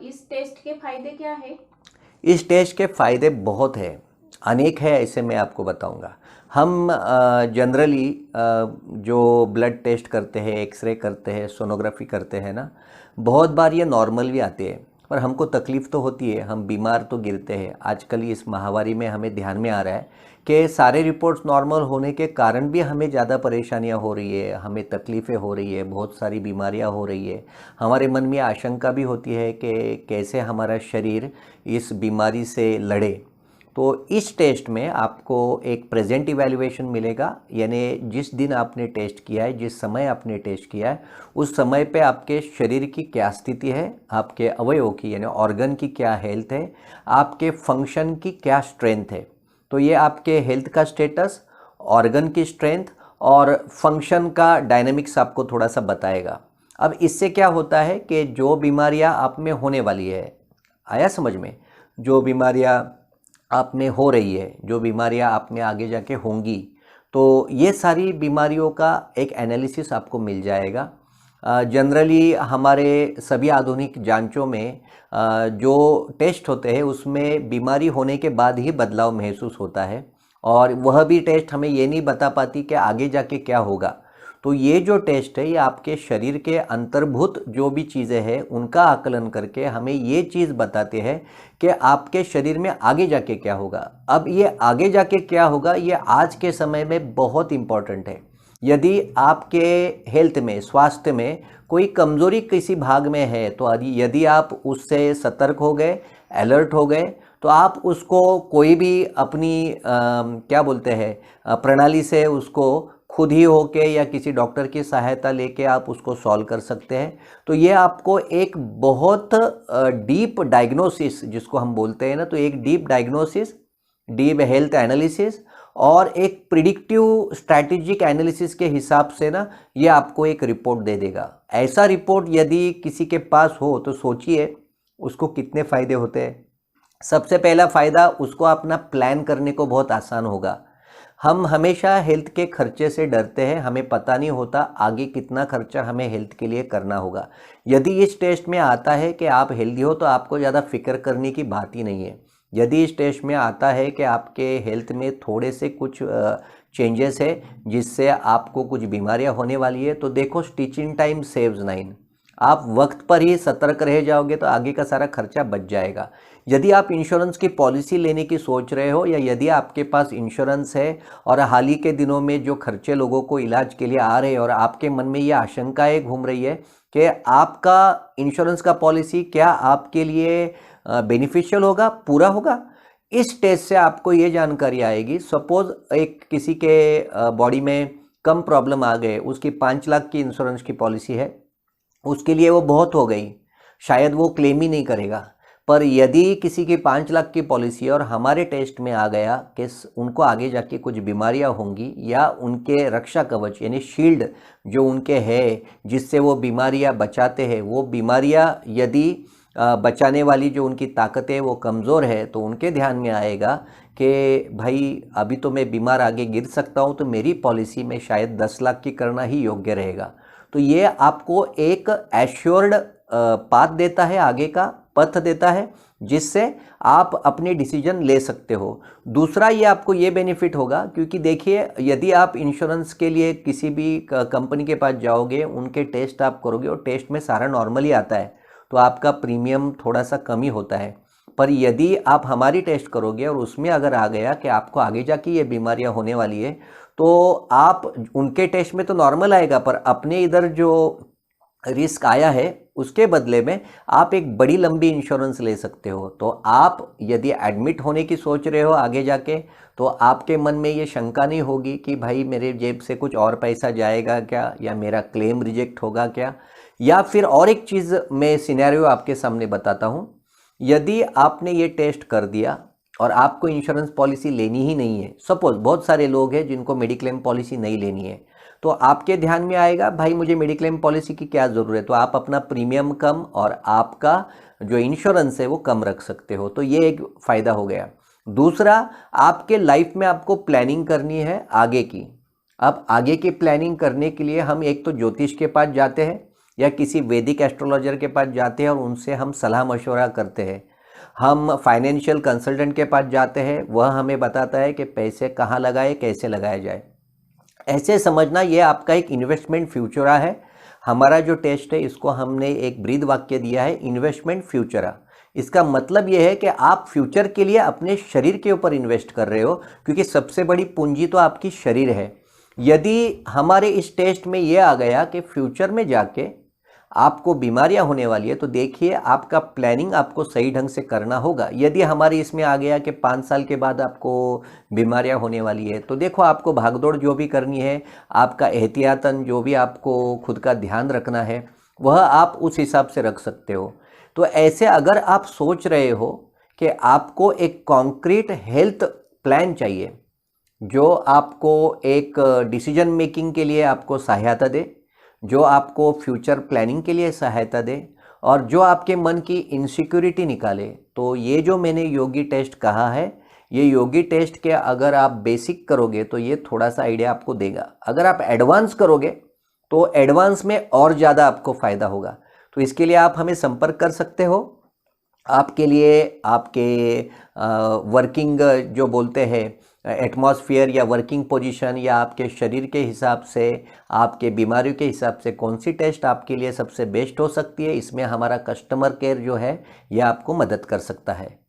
इस टेस्ट के फायदे क्या है? इस टेस्ट के फ़ायदे बहुत हैं, अनेक है, ऐसे मैं आपको बताऊंगा। हम जनरली जो ब्लड टेस्ट करते हैं, एक्सरे करते हैं, सोनोग्राफी करते हैं ना, बहुत बार ये नॉर्मल भी आते हैं, पर हमको तकलीफ़ तो होती है, हम बीमार तो गिरते हैं। आजकल इस महामारी में हमें ध्यान में आ रहा है कि सारे रिपोर्ट्स नॉर्मल होने के कारण भी हमें ज़्यादा परेशानियां हो रही है, हमें तकलीफ़ें हो रही है, बहुत सारी बीमारियां हो रही है। हमारे मन में आशंका भी होती है कि कैसे हमारा शरीर इस बीमारी से लड़े। तो इस टेस्ट में आपको एक प्रेजेंट इवैल्यूएशन मिलेगा, यानी जिस दिन आपने टेस्ट किया है, जिस समय आपने टेस्ट किया है, उस समय पे आपके शरीर की क्या स्थिति है, आपके अवयवों की यानी ऑर्गन की क्या हेल्थ है, आपके फंक्शन की क्या स्ट्रेंथ है। तो ये आपके हेल्थ का स्टेटस, ऑर्गन की स्ट्रेंथ और फंक्शन का डायनेमिक्स आपको थोड़ा सा बताएगा। अब इससे क्या होता है कि जो बीमारियां आप में होने वाली है, आया समझ में, जो बीमारियां आप में हो रही है, जो बीमारियां आप में आगे जाके होंगी, तो ये सारी बीमारियों का एक एनालिसिस आपको मिल जाएगा। जनरली हमारे सभी आधुनिक जांचों में जो टेस्ट होते हैं उसमें बीमारी होने के बाद ही बदलाव महसूस होता है, और वह भी टेस्ट हमें ये नहीं बता पाती कि आगे जाके क्या होगा। तो ये जो टेस्ट है ये आपके शरीर के अंतर्भूत जो भी चीज़ें हैं उनका आकलन करके हमें ये चीज़ बताते हैं कि आपके शरीर में आगे जाके क्या होगा। अब ये आगे जाके क्या होगा ये आज के समय में बहुत इम्पॉर्टेंट है। यदि आपके हेल्थ में, स्वास्थ्य में कोई कमज़ोरी किसी भाग में है, तो यदि आप उससे सतर्क हो गए, अलर्ट हो गए, तो आप उसको कोई भी अपनी क्या बोलते हैं प्रणाली से उसको खुद ही होके या किसी डॉक्टर की सहायता लेके आप उसको सॉल्व कर सकते हैं। तो ये आपको एक बहुत डीप डायग्नोसिस जिसको हम बोलते हैं ना, तो एक deep diagnosis, deep health analysis और एक प्रिडिक्टिव स्ट्रैटेजिक एनालिसिस के हिसाब से ना ये आपको एक रिपोर्ट दे देगा। ऐसा रिपोर्ट यदि किसी के पास हो तो सोचिए उसको कितने फ़ायदे होते हैं। सबसे पहला फ़ायदा, उसको अपना प्लान करने को बहुत आसान होगा। हम हमेशा हेल्थ के खर्चे से डरते हैं, हमें पता नहीं होता आगे कितना खर्चा हमें हेल्थ के लिए करना होगा। यदि इस टेस्ट में आता है कि आप हेल्दी हो तो आपको ज़्यादा फिक्र करने की बात ही नहीं है। यदि इस टेस्ट में आता है कि आपके हेल्थ में थोड़े से कुछ चेंजेस है जिससे आपको कुछ बीमारियां होने वाली है, तो देखो stitch in time saves nine. आप वक्त पर ही सतर्क रह जाओगे तो आगे का सारा खर्चा बच जाएगा। यदि आप इंश्योरेंस की पॉलिसी लेने की सोच रहे हो, या यदि आपके पास इंश्योरेंस है और हाल ही के दिनों में जो खर्चे लोगों को इलाज के लिए आ रहे हैं और आपके मन में ये आशंकाएं घूम रही है कि आपका इंश्योरेंस का पॉलिसी क्या आपके लिए बेनिफिशियल होगा, पूरा होगा, इस टेस्ट से आपको ये जानकारी आएगी। सपोज एक किसी के बॉडी में कम प्रॉब्लम आ गए, उसकी 5 लाख की इंश्योरेंस की पॉलिसी है, उसके लिए वो बहुत हो गई, शायद वो क्लेम ही नहीं करेगा। पर यदि किसी की 5 लाख की पॉलिसी और हमारे टेस्ट में आ गया कि उनको आगे जाके कुछ बीमारियां होंगी, या उनके रक्षा कवच यानी शील्ड जो उनके है जिससे वो बीमारियां बचाते हैं, वो बीमारियां यदि बचाने वाली जो उनकी ताकत है वो कमज़ोर है, तो उनके ध्यान में आएगा कि भाई अभी तो मैं बीमार आगे गिर सकता हूँ, तो मेरी पॉलिसी में शायद 10 लाख की करना ही योग्य रहेगा। तो ये आपको एक एश्योर्ड पाथ देता है, आगे का पथ देता है, जिससे आप अपने डिसीजन ले सकते हो। दूसरा, ये आपको ये बेनिफिट होगा क्योंकि देखिए यदि आप इंश्योरेंस के लिए किसी भी कंपनी के पास जाओगे, उनके टेस्ट आप करोगे और टेस्ट में सारा नॉर्मल ही आता है, तो आपका प्रीमियम थोड़ा सा कम ही होता है। पर यदि आप हमारी टेस्ट करोगे और उसमें अगर आ गया कि आपको आगे जाके ये बीमारियां होने वाली है, तो आप उनके टेस्ट में तो नॉर्मल आएगा, पर अपने इधर जो रिस्क आया है उसके बदले में आप एक बड़ी लंबी इंश्योरेंस ले सकते हो। तो आप यदि एडमिट होने की सोच रहे हो आगे जाके, तो आपके मन में ये शंका नहीं होगी कि भाई मेरे जेब से कुछ और पैसा जाएगा क्या, या मेरा क्लेम रिजेक्ट होगा क्या। या फिर और एक चीज़ मैं सिनेरियो आपके सामने बताता हूँ। यदि आपने ये टेस्ट कर दिया और आपको इंश्योरेंस पॉलिसी लेनी ही नहीं है, सपोज बहुत सारे लोग हैं जिनको मेडिक्लेम पॉलिसी नहीं लेनी है, तो आपके ध्यान में आएगा भाई मुझे मेडिक्लेम पॉलिसी की क्या ज़रूरत है, तो आप अपना प्रीमियम कम और आपका जो इंश्योरेंस है वो कम रख सकते हो। तो ये एक फ़ायदा हो गया। दूसरा, आपके लाइफ में आपको प्लानिंग करनी है आगे की। अब आगे की प्लानिंग करने के लिए हम एक तो ज्योतिष के पास जाते हैं, या किसी वैदिक एस्ट्रोलॉजर के पास जाते हैं और उनसे हम सलाह मशवरा करते हैं, हम फाइनेंशियल कंसल्टेंट के पास जाते हैं, वह हमें बताता है कि पैसे कहाँ लगाए, कैसे लगाया जाए। ऐसे समझना ये आपका एक इन्वेस्टमेंट फ्यूचरा है। हमारा जो टेस्ट है इसको हमने एक ब्रीद वाक्य दिया है, इन्वेस्टमेंट फ्यूचरा। इसका मतलब ये है कि आप फ्यूचर के लिए अपने शरीर के ऊपर इन्वेस्ट कर रहे हो, क्योंकि सबसे बड़ी पूंजी तो आपकी शरीर है। यदि हमारे इस टेस्ट में ये आ गया कि फ्यूचर में जाके आपको बीमारियां होने वाली है, तो देखिए आपका प्लानिंग आपको सही ढंग से करना होगा। यदि हमारे इसमें आ गया कि 5 साल के बाद आपको बीमारियां होने वाली है, तो देखो आपको भागदौड़ जो भी करनी है, आपका एहतियातन जो भी आपको खुद का ध्यान रखना है, वह आप उस हिसाब से रख सकते हो। तो ऐसे अगर आप सोच रहे हो कि आपको एक कॉन्क्रीट हेल्थ प्लान चाहिए जो आपको एक डिसीजन मेकिंग के लिए आपको सहायता दे, जो आपको फ्यूचर प्लानिंग के लिए सहायता दे, और जो आपके मन की इनसिक्योरिटी निकाले, तो ये जो मैंने योगी टेस्ट कहा है, ये योगी टेस्ट के अगर आप बेसिक करोगे तो ये थोड़ा सा आइडिया आपको देगा। अगर आप एडवांस करोगे तो एडवांस में और ज़्यादा आपको फ़ायदा होगा। तो इसके लिए आप हमें संपर्क कर सकते हो। आपके लिए आपके वर्किंग जो बोलते हैं एटमॉस्फेयर या वर्किंग पोजीशन या आपके शरीर के हिसाब से, आपके बीमारियों के हिसाब से कौन सी टेस्ट आपके लिए सबसे बेस्ट हो सकती है, इसमें हमारा कस्टमर केयर जो है यह आपको मदद कर सकता है।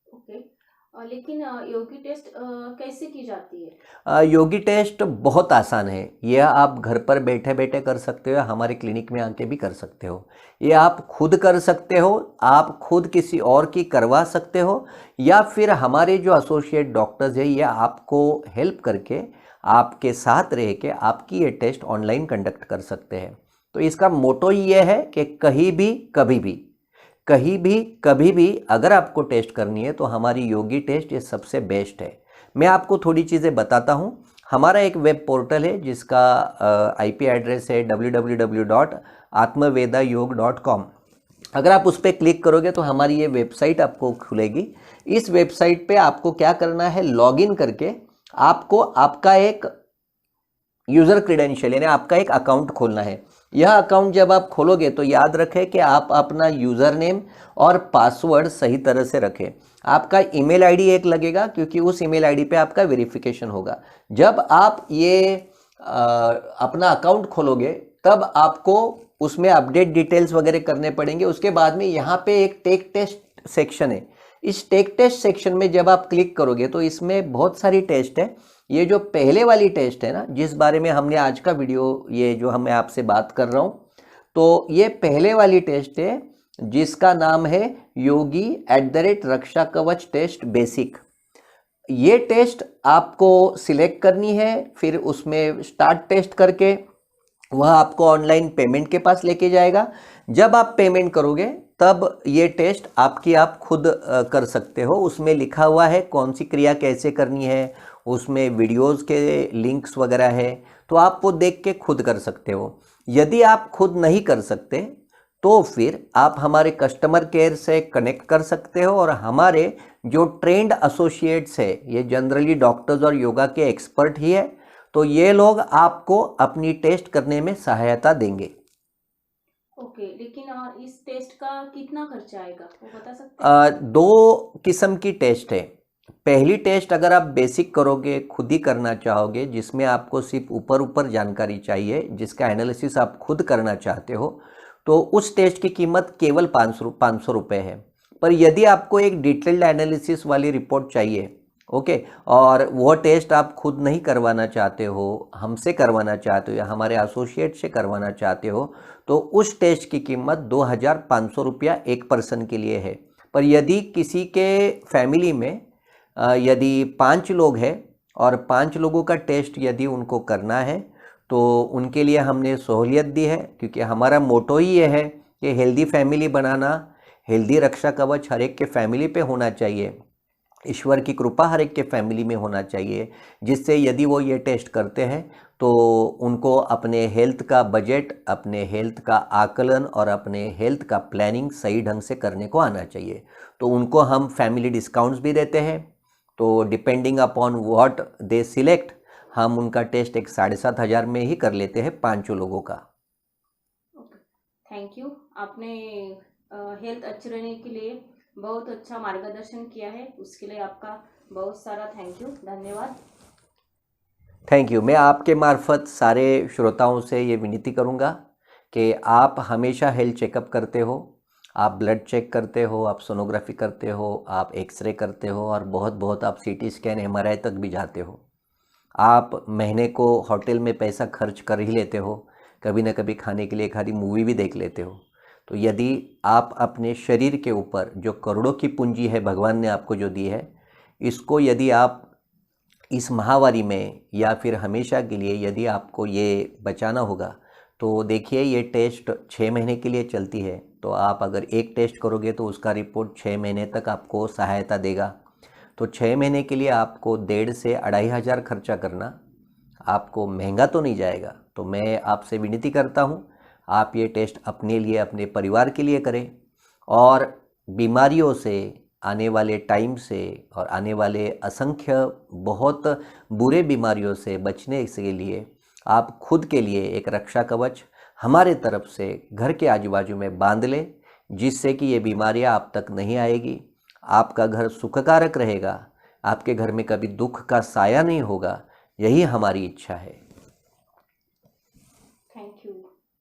ओके। लेकिन योगी टेस्ट कैसे की जाती है? योगी टेस्ट बहुत आसान है। यह आप घर पर बैठे बैठे कर सकते हो, हमारे क्लिनिक में आके भी कर सकते हो। ये आप खुद कर सकते हो, आप खुद किसी और की करवा सकते हो, या फिर हमारे जो एसोसिएट डॉक्टर्स हैं ये आपको हेल्प करके आपके साथ रह के आपकी ये टेस्ट ऑनलाइन कंडक्ट कर सकते हैं। तो इसका मोटो ये है कि कहीं भी कभी भी, कहीं भी कभी भी अगर आपको टेस्ट करनी है तो हमारी योगी टेस्ट ये सबसे बेस्ट है। मैं आपको थोड़ी चीज़ें बताता हूँ। हमारा एक वेब पोर्टल है जिसका आईपी एड्रेस है www.atmavedayog.com। अगर आप उस पर क्लिक करोगे तो हमारी ये वेबसाइट आपको खुलेगी। इस वेबसाइट पे आपको क्या करना है, लॉगिन करके आपको आपका एक यूज़र क्रेडेंशियल यानी आपका एक अकाउंट खोलना है। यह अकाउंट जब आप खोलोगे तो याद रखें कि आप अपना यूज़र नेम और पासवर्ड सही तरह से रखें। आपका ईमेल आईडी एक लगेगा, क्योंकि उस ईमेल आईडी पे आपका वेरिफिकेशन होगा। जब आप ये अपना अकाउंट खोलोगे तब आपको उसमें अपडेट डिटेल्स वगैरह करने पड़ेंगे। उसके बाद में यहाँ पे एक टेक टेस्ट सेक्शन है। इस टेक टेस्ट सेक्शन में जब आप क्लिक करोगे तो इसमें बहुत सारी टेस्ट है। ये जो पहले वाली टेस्ट है ना, जिस बारे में हमने आज का वीडियो ये जो मैं आपसे बात कर रहा हूँ, तो ये पहले वाली टेस्ट है जिसका नाम है योगी @रक्षा कवच टेस्ट बेसिक। ये टेस्ट आपको सिलेक्ट करनी है, फिर उसमें स्टार्ट टेस्ट करके वह आपको ऑनलाइन पेमेंट के पास लेके जाएगा। जब आप पेमेंट करोगे तब ये टेस्ट आपकी आप खुद कर सकते हो। उसमें लिखा हुआ है कौन सी क्रिया कैसे करनी है, उसमें वीडियोस के लिंक्स वगैरह है, तो आप वो देख के खुद कर सकते हो। यदि आप खुद नहीं कर सकते तो फिर आप हमारे कस्टमर केयर से कनेक्ट कर सकते हो, और हमारे जो ट्रेंड एसोसिएट्स है ये जनरली डॉक्टर्स और योगा के एक्सपर्ट ही है, तो ये लोग आपको अपनी टेस्ट करने में सहायता देंगे। ओके, लेकिन इस टेस्ट का कितना खर्चा आएगा वो बता सकते हैं? दो किस्म की टेस्ट है। पहली टेस्ट अगर आप बेसिक करोगे, खुद ही करना चाहोगे, जिसमें आपको सिर्फ ऊपर ऊपर जानकारी चाहिए, जिसका एनालिसिस आप खुद करना चाहते हो, तो उस टेस्ट की कीमत केवल 500 रुपये है। पर यदि आपको एक डिटेल्ड एनालिसिस वाली रिपोर्ट चाहिए, ओके, और वो टेस्ट आप खुद नहीं करवाना चाहते हो, हमसे करवाना चाहते हो या हमारे एसोसिएट से करवाना चाहते हो, तो उस टेस्ट की कीमत 2500 रुपया एक पर्सन के लिए है। पर यदि किसी के फैमिली में यदि 5 लोग हैं और 5 लोगों का टेस्ट यदि उनको करना है तो उनके लिए हमने सहूलियत दी है, क्योंकि हमारा मोटो ही ये है कि हेल्दी फैमिली बनाना, हेल्दी रक्षा कवच हर एक के फैमिली पे होना चाहिए, ईश्वर की कृपा हर एक के फैमिली में होना चाहिए, जिससे यदि वो ये टेस्ट करते हैं तो उनको अपने हेल्थ का बजट, अपने हेल्थ का आकलन और अपने हेल्थ का प्लानिंग सही ढंग से करने को आना चाहिए। तो उनको हम फैमिली डिस्काउंट्स भी देते हैं। तो depending upon what they select, हम उनका टेस्ट एक 7,500 में ही कर लेते हैं 5 लोगों का। Thank you. आपने हेल्थ अच्छी रहने के लिए बहुत अच्छा मार्गदर्शन किया है, उसके लिए आपका बहुत सारा थैंक यू, धन्यवाद। Thank you. मैं आपके मार्फत सारे श्रोताओं से ये विनती करूँगा कि आप हमेशा हेल्थ चेकअप करते हो, आप ब्लड चेक करते हो, आप सोनोग्राफी करते हो, आप एक्सरे करते हो और बहुत बहुत आप सीटी स्कैन एमआरआई तक भी जाते हो। आप महीने को होटल में पैसा खर्च कर ही लेते हो, कभी ना कभी खाने के लिए एक आधी मूवी भी देख लेते हो। तो यदि आप अपने शरीर के ऊपर जो करोड़ों की पूंजी है भगवान ने आपको जो दी है, इसको यदि आप इस महामारी में या फिर हमेशा के लिए यदि आपको ये बचाना होगा, तो देखिए ये टेस्ट 6 महीने के लिए चलती है। तो आप अगर एक टेस्ट करोगे तो उसका रिपोर्ट 6 महीने तक आपको सहायता देगा। तो 6 महीने के लिए आपको 1,500 से 2,500 खर्चा करना आपको महंगा तो नहीं जाएगा। तो मैं आपसे विनती करता हूँ, आप ये टेस्ट अपने लिए अपने परिवार के लिए करें और बीमारियों से आने वाले टाइम से और आने वाले असंख्य बहुत बुरे बीमारियों से बचने के लिए आप खुद के लिए एक रक्षा कवच हमारे तरफ से घर के आजू बाजू में बांध लें, जिससे कि ये बीमारियां आप तक नहीं आएगी। आपका घर सुखकारक रहेगा, आपके घर में कभी दुख का साया नहीं होगा। यही हमारी इच्छा है। Thank you.